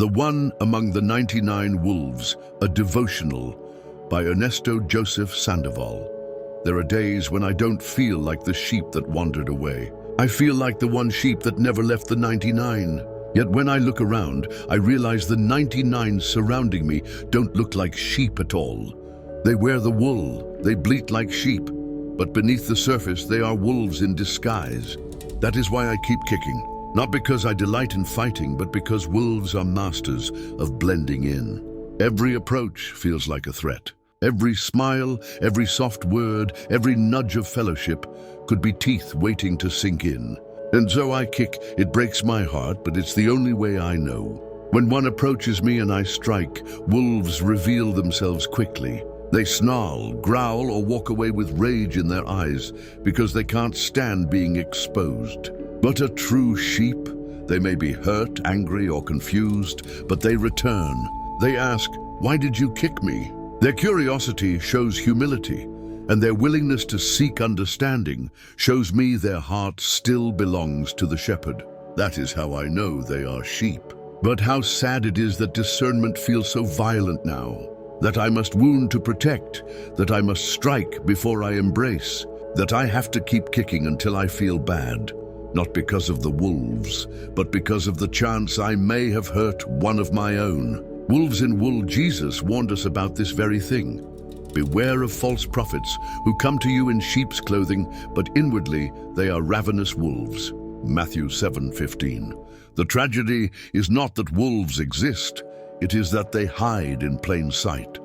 The One Among the 99 Wolves, a devotional by Ernesto Sandoval. There are days when I don't feel like the sheep that wandered away. I feel like the one sheep that never left the 99. Yet when I look around, I realize the 99 surrounding me don't look like sheep at all. They wear the wool, they bleat like sheep, but beneath the surface they are wolves in disguise. That is why I keep kicking. Not because I delight in fighting, but because wolves are masters of blending in. Every approach feels like a threat. Every smile, every soft word, every nudge of fellowship could be teeth waiting to sink in. And so I kick. It breaks my heart, but it's the only way I know. When one approaches me and I strike, wolves reveal themselves quickly. They snarl, growl, or walk away with rage in their eyes because they can't stand being exposed. But a true sheep, they may be hurt, angry, or confused, but they return. They ask, "Why did you kick me?" Their curiosity shows humility, and their willingness to seek understanding shows me their heart still belongs to the shepherd. That is how I know they are sheep. But how sad it is that discernment feels so violent now, that I must wound to protect, that I must strike before I embrace, that I have to keep kicking until I feel bad. Not because of the wolves, but because of the chance I may have hurt one of my own. Wolves in wool. Jesus warned us about this very thing. Beware of false prophets who come to you in sheep's clothing, but inwardly they are ravenous wolves. Matthew 7:15. The tragedy is not that wolves exist, it is that they hide in plain sight.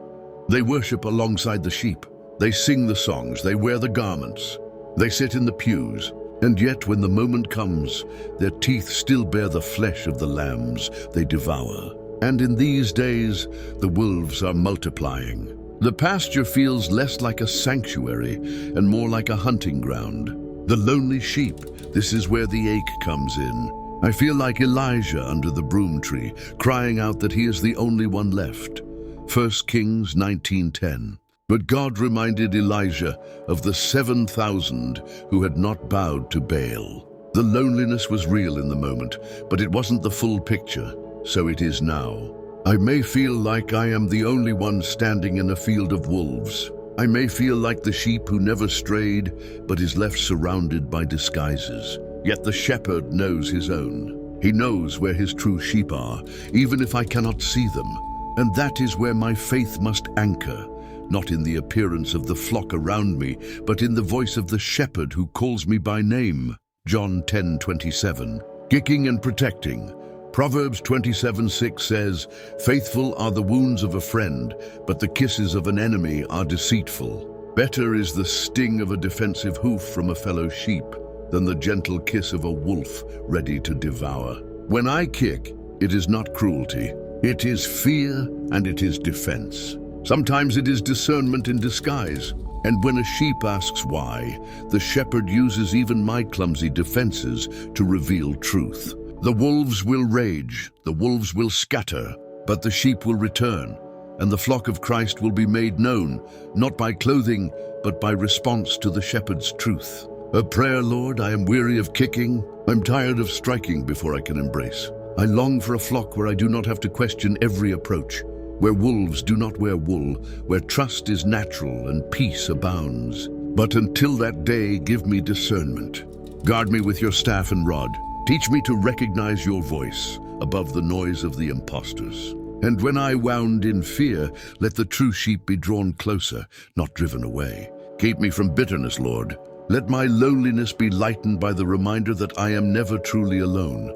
They worship alongside the sheep. They sing the songs, they wear the garments, they sit in the pews. And yet when the moment comes, their teeth still bear the flesh of the lambs they devour. And in these days, the wolves are multiplying. The pasture feels less like a sanctuary and more like a hunting ground. The lonely sheep, this is where the ache comes in. I feel like Elijah under the broom tree, crying out that he is the only one left. 1 Kings 19:10. But God reminded Elijah of the 7,000 who had not bowed to Baal. The loneliness was real in the moment, but it wasn't the full picture, so it is now. I may feel like I am the only one standing in a field of wolves. I may feel like the sheep who never strayed, but is left surrounded by disguises. Yet the shepherd knows his own. He knows where his true sheep are, even if I cannot see them. And that is where my faith must anchor. Not in the appearance of the flock around me, but in the voice of the shepherd who calls me by name. John 10:27. Kicking and protecting. Proverbs 27:6 says, "Faithful are the wounds of a friend, but the kisses of an enemy are deceitful. Better is the sting of a defensive hoof from a fellow sheep than the gentle kiss of a wolf ready to devour." When I kick, it is not cruelty. It is fear and it is defense. Sometimes it is discernment in disguise. And when a sheep asks why, the shepherd uses even my clumsy defenses to reveal truth. The wolves will rage, the wolves will scatter, but the sheep will return, and the flock of Christ will be made known, not by clothing, but by response to the shepherd's truth. A prayer, Lord, I am weary of kicking. I'm tired of striking before I can embrace. I long for a flock where I do not have to question every approach, where wolves do not wear wool, where trust is natural and peace abounds. But until that day, give me discernment. Guard me with your staff and rod. Teach me to recognize your voice above the noise of the impostors. And when I wound in fear, let the true sheep be drawn closer, not driven away. Keep me from bitterness, Lord. Let my loneliness be lightened by the reminder that I am never truly alone.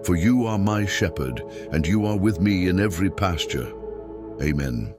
For you are my shepherd, and you are with me in every pasture. Amen.